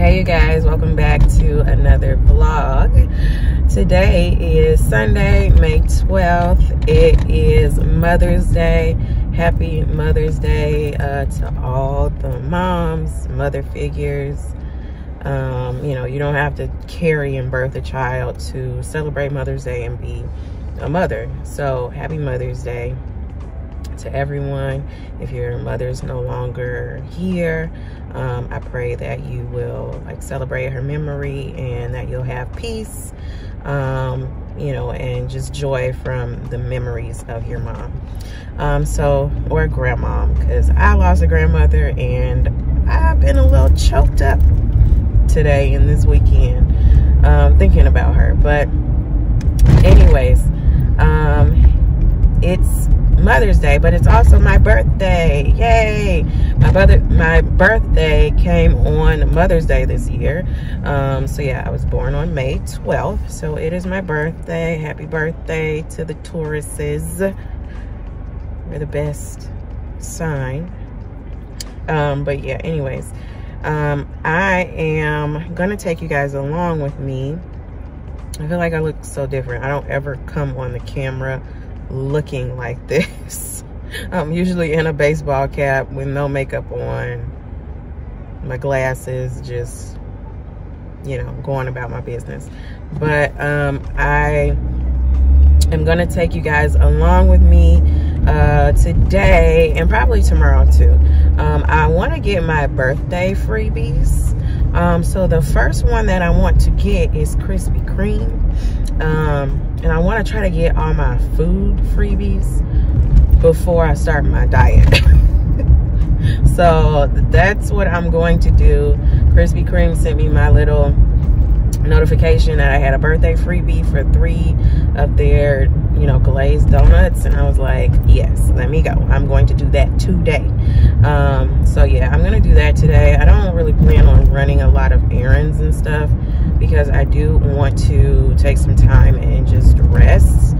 Hey you guys, welcome back to another vlog. Today is Sunday, May 12th. It is Mother's Day. Happy Mother's Day to all the moms, mother figures. You know, you don't have to carry and birth a child to celebrate Mother's Day and be a mother. So happy Mother's Day to everyone. If your mother's no longer here, I pray that you will celebrate her memory and that you'll have peace, you know, and just joy from the memories of your mom. Or grandmom, because I lost a grandmother and I've been a little choked up today and this weekend thinking about her. But anyways, it's Mother's Day, but it's also my birthday. Yay! My birthday came on Mother's Day this year. So yeah, I was born on May 12th. So it is my birthday. Happy birthday to the Tauruses. We're the best sign. But yeah, anyways, I am gonna take you guys along with me. I feel like I look so different. I don't ever come on the camera looking like this. I'm usually in a baseball cap with no makeup on, my glasses, just, you know, going about my business. But I am gonna take you guys along with me today and probably tomorrow too. I want to get my birthday freebies. So the first one that I want to get is Krispy Kreme. And I want to try to get all my food freebies before I start my diet. So that's what I'm going to do. Krispy Kreme sent me my little notification that I had a birthday freebie for 3 of their, you know, glazed donuts, and I was like, yes, let me go. I'm going to do that today. So yeah, I'm gonna do that today. I don't really plan on running a lot of errands and stuff because I do want to take some time and just rest.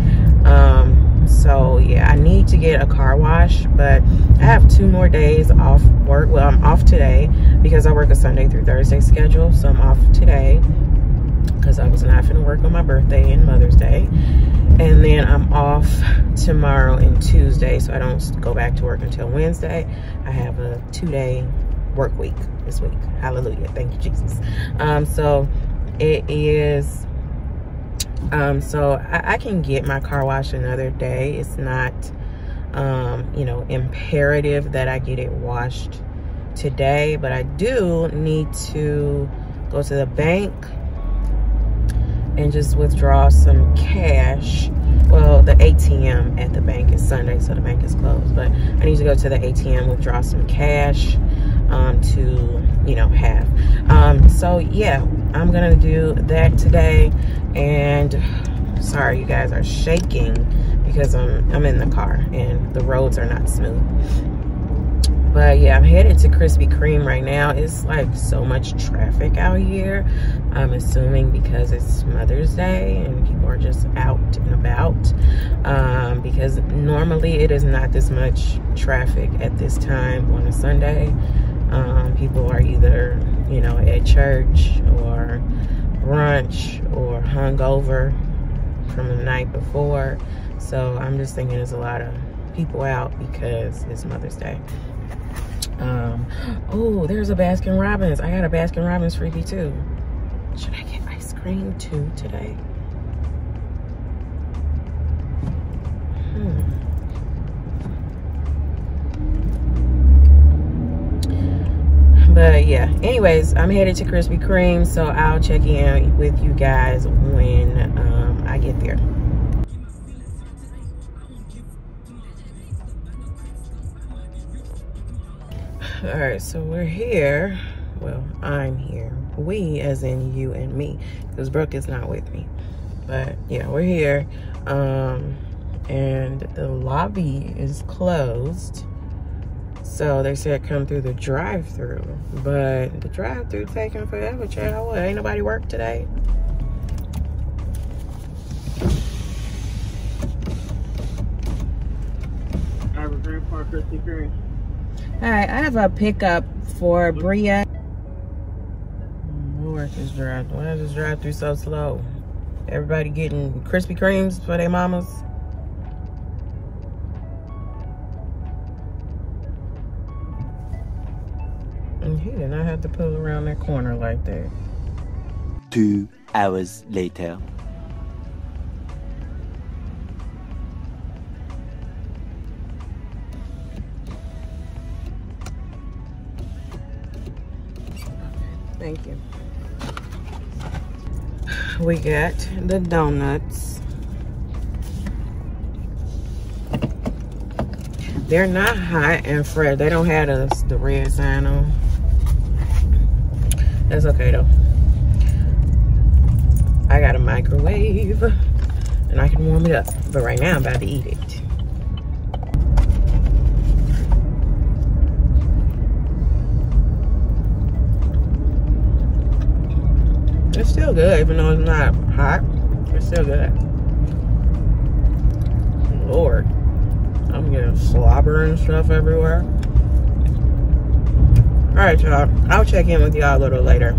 So yeah, I need to get a car wash, but I have 2 more days off work. Well, I'm off today because I work a Sunday through Thursday schedule, so I'm off today because I was not gonna work on my birthday and Mother's Day. And then I'm off tomorrow and Tuesday, so I don't go back to work until Wednesday. I have a 2-day work week this week. Hallelujah, thank you, Jesus. So it is, so I can get my car wash another day. It's not, you know, imperative that I get it washed today, but I do need to go to the bank and just withdraw some cash. Well, the ATM at the bank is Sunday, so the bank is closed, but I need to go to the ATM, withdraw some cash to, you know, have. So yeah, I'm gonna do that today. And sorry, you guys are shaking because I'm in the car and the roads are not smooth. But yeah, I'm headed to Krispy Kreme right now. It's like so much traffic out here. I'm assuming because it's Mother's Day and people are just out and about. Because normally it is not this much traffic at this time on a Sunday. People are either, you know, at church or brunch or hungover from the night before. So I'm just thinking there's a lot of people out because it's Mother's Day. Oh, there's a Baskin Robbins. I got a Baskin Robbins freebie too. Should I get ice cream too today? But yeah, anyways, I'm headed to Krispy Kreme, so I'll check in with you guys when I get there. All right, so we're here. Well, I'm here. We, as in you and me, because Brooke is not with me. But yeah, we're here. And the lobby is closed. So they said come through the drive-through, but the drive-through taking forever, child. What, ain't nobody work today? I have a Grandpa Krispy Kreme. All right, I have a pickup for Bria. work this drive? Why is this drive through so slow? Everybody getting Krispy Kremes for their mamas. And he did not have to pull around that corner like that. 2 hours later. Thank you. We got the donuts. They're not hot and fresh. They don't have the red sign on. That's okay though. I got a microwave and I can warm it up. But right now I'm about to eat it. It's still good, even though it's not hot. It's still good. Lord, I'm getting slobber and stuff everywhere. All right, y'all. I'll check in with y'all a little later.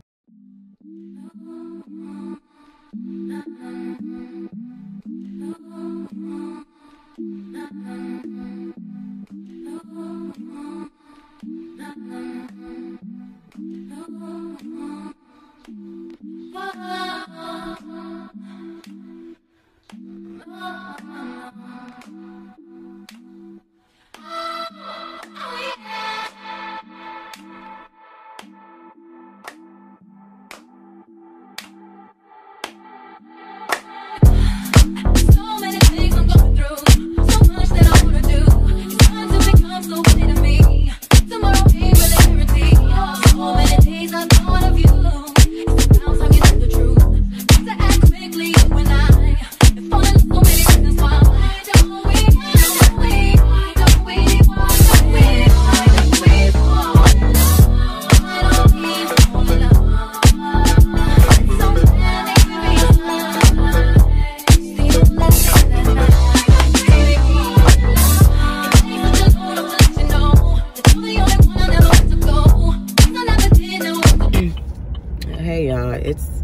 It's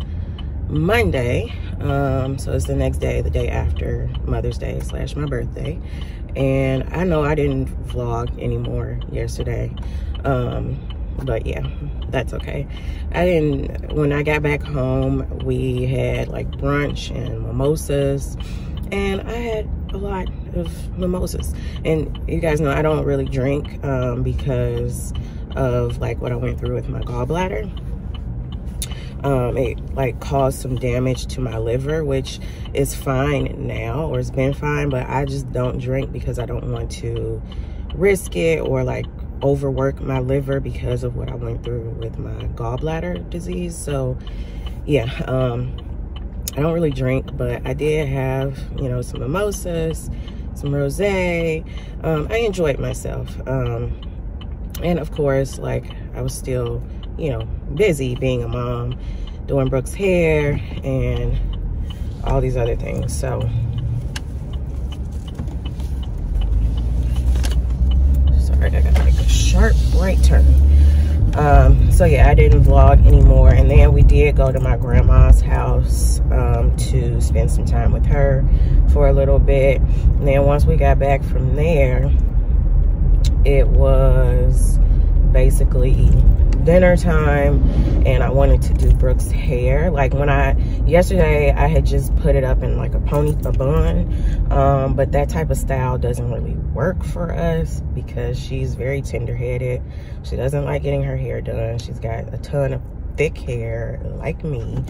Monday, so it's the next day, the day after Mother's Day / my birthday, and I know I didn't vlog anymore yesterday, but yeah, that's okay. When I got back home, we had like brunch and mimosas, and I had a lot of mimosas. And you guys know I don't really drink because of like what I went through with my gallbladder. It like caused some damage to my liver, which is fine now, or it's been fine, but I just don't drink because I don't want to risk it or like overwork my liver because of what I went through with my gallbladder disease. So yeah, I don't really drink, but I did have, you know, some mimosas, some rosé. I enjoyed myself, and of course, like, I was still, you know, busy being a mom, doing Brooke's hair and all these other things. So sorry, I gotta make a sharp right turn. So yeah, I didn't vlog anymore, and then we did go to my grandma's house to spend some time with her for a little bit. And then once we got back from there, it was basically dinner time, and I wanted to do Brooke's hair. Like yesterday I had just put it up in like a bun, but that type of style doesn't really work for us because she's very tender-headed. She doesn't like getting her hair done. She's got a ton of thick hair like me,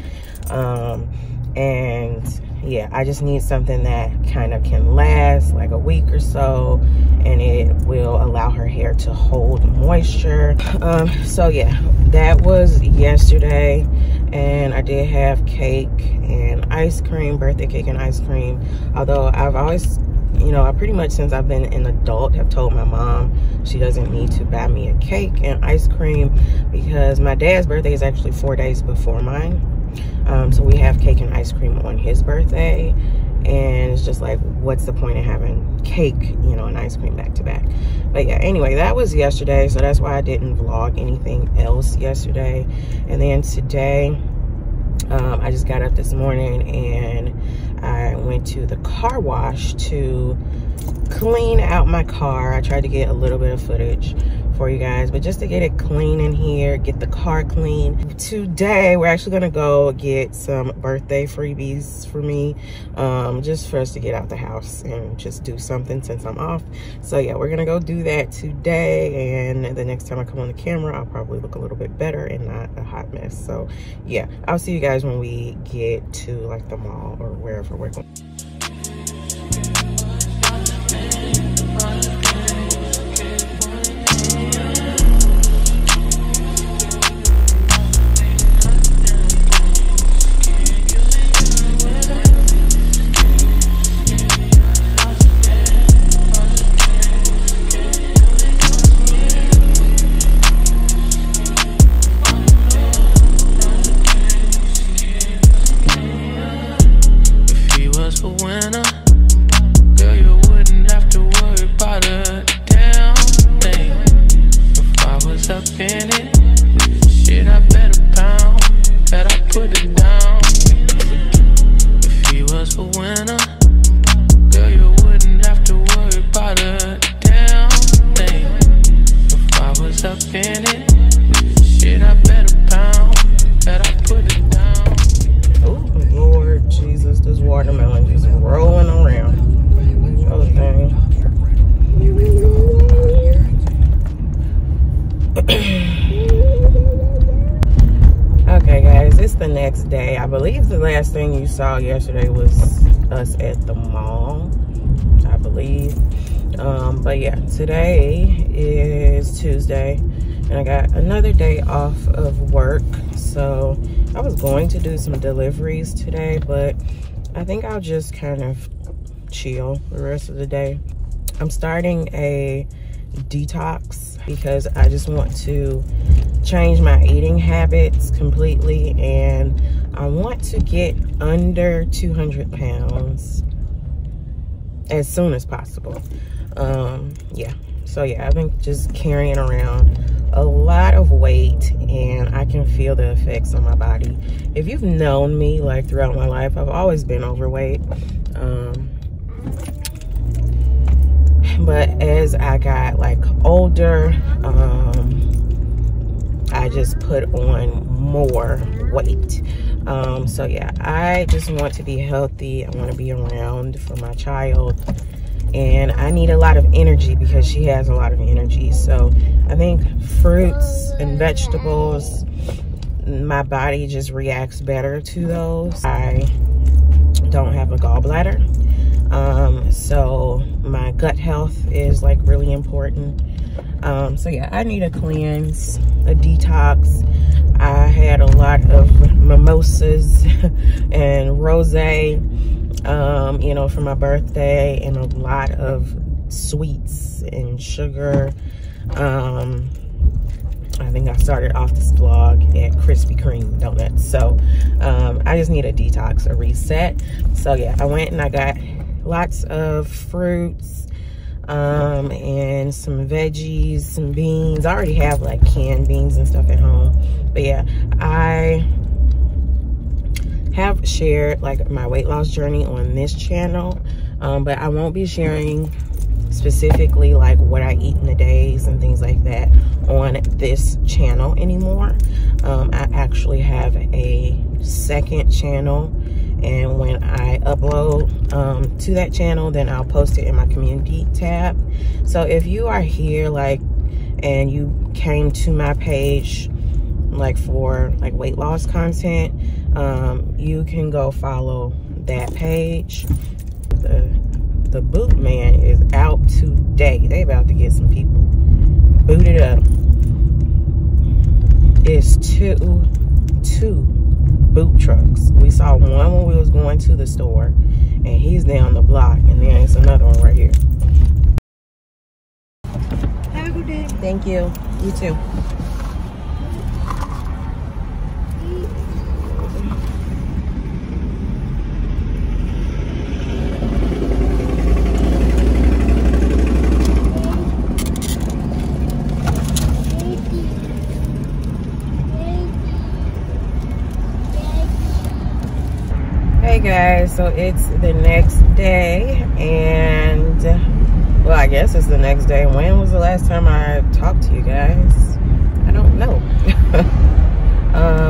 and yeah, I just need something that kind of can last like a week or so, and it will allow her hair to hold moisture. So yeah, that was yesterday, and I did have cake and ice cream, birthday cake and ice cream. Although I've always, you know, I pretty much since I've been an adult have told my mom she doesn't need to buy me a cake and ice cream because my dad's birthday is actually 4 days before mine. So we have cake and ice cream on his birthday, and it's just like, what's the point of having cake, you know, and ice cream back to back? But yeah, anyway, that was yesterday, so that's why I didn't vlog anything else yesterday. And then today I just got up this morning and I went to the car wash to clean out my car. I tried to get a little bit of footage for you guys, but just to get it clean in here, get the car clean. Today we're actually gonna go get some birthday freebies for me, just for us to get out the house and just do something since I'm off. So yeah, we're gonna go do that today, and the next time I come on the camera I'll probably look a little bit better and not a hot mess. So yeah, I'll see you guys when we get to like the mall or wherever we're going. I believe the last thing you saw yesterday was us at the mall, I believe. But yeah, today is Tuesday and I got another day off of work. So I was going to do some deliveries today, but I think I'll just kind of chill the rest of the day. I'm starting a detox because I just want to change my eating habits completely, and I want to get under 200 pounds as soon as possible. Yeah, so yeah, I've been just carrying around a lot of weight and I can feel the effects on my body. If you've known me like throughout my life, I've always been overweight. But as I got like older, I just put on more weight. So yeah, I just want to be healthy. I want to be around for my child, and I need a lot of energy because she has a lot of energy. So I think fruits and vegetables, my body just reacts better to those. I don't have a gallbladder, so my gut health is like really important. So yeah, I need a cleanse, a detox. I had a lot of mimosas and rosé, you know, for my birthday, and a lot of sweets and sugar. I think I started off this vlog at Krispy Kreme donuts. So I just need a detox, a reset. So yeah, I went and I got lots of fruits, and some veggies, some beans. I already have like canned beans and stuff at home. But yeah, I have shared like my weight loss journey on this channel, but I won't be sharing specifically like what I eat in the days and things like that on this channel anymore. I actually have a second channel, and when I upload to that channel, then I'll post it in my community tab. So if you are here like and you came to my page like for like weight loss content, you can go follow that page. The boot man is out today. They about to get some people booted up. It's two boot trucks. We saw one when we was going to the store, and he's down the block, and then it's another one right here. Have a good day. Thank you. You too. Okay guys, so it's the next day, and well, I guess it's the next day. When was the last time I talked to you guys? I don't know.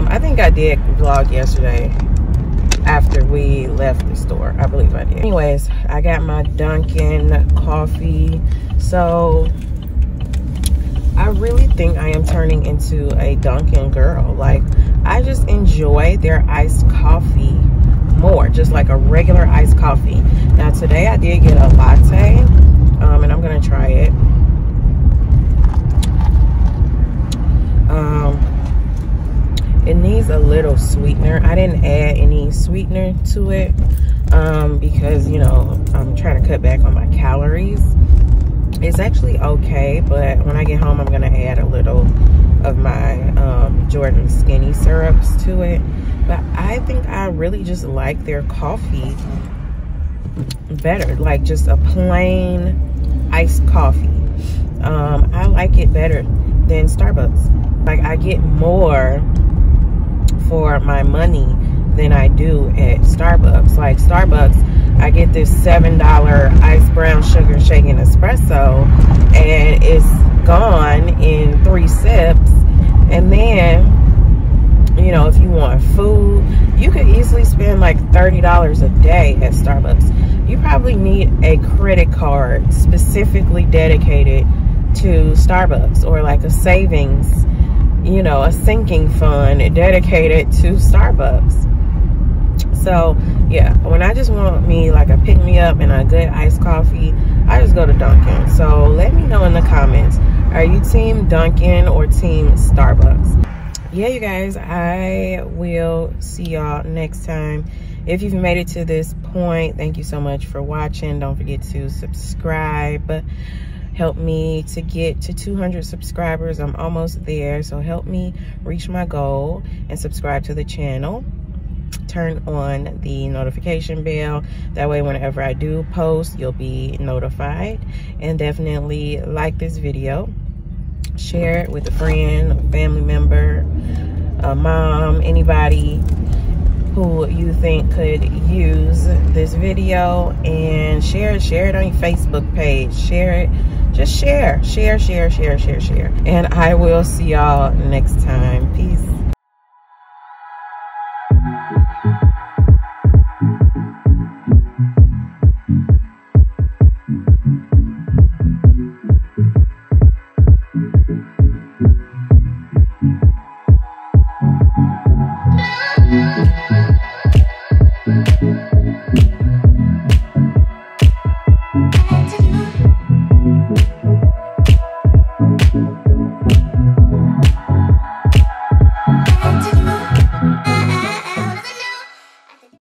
I think I did vlog yesterday after we left the store. I believe I did. Anyways, I got my Dunkin' coffee. So I really think I am turning into a Dunkin' girl. Like, I just enjoy their iced coffee more, just like a regular iced coffee. Now today I did get a latte, and I'm gonna try it. It needs a little sweetener. I didn't add any sweetener to it because, you know, I'm trying to cut back on my calories. It's actually okay, but when I get home, I'm gonna add a little of my Jordan skinny syrups to it. But I think I really just like their coffee better, like just a plain iced coffee. I like it better than Starbucks. Like, I get more for my money than I do at Starbucks. Like, Starbucks, I get this $7 iced brown sugar shaken espresso, and it's gone in 3 sips. And then, you know, if you want food, you could easily spend like $30 a day at Starbucks. You probably need a credit card specifically dedicated to Starbucks, or like a savings, you know, a sinking fund dedicated to Starbucks. So yeah, when I just want me like a pick-me-up and a good iced coffee, I just go to Dunkin'. So let me know in the comments, are you team Dunkin' or team Starbucks? Yeah, you guys, I will see y'all next time. If you've made it to this point, thank you so much for watching. Don't forget to subscribe. Help me to get to 200 subscribers. I'm almost there, so help me reach my goal and subscribe to the channel. Turn on the notification bell. That way, whenever I do post, you'll be notified. And definitely like this video. Share it with a friend, a family member, a mom, anybody who you think could use this video. And share it on your Facebook page. Share it. Just share. And I will see y'all next time. Peace.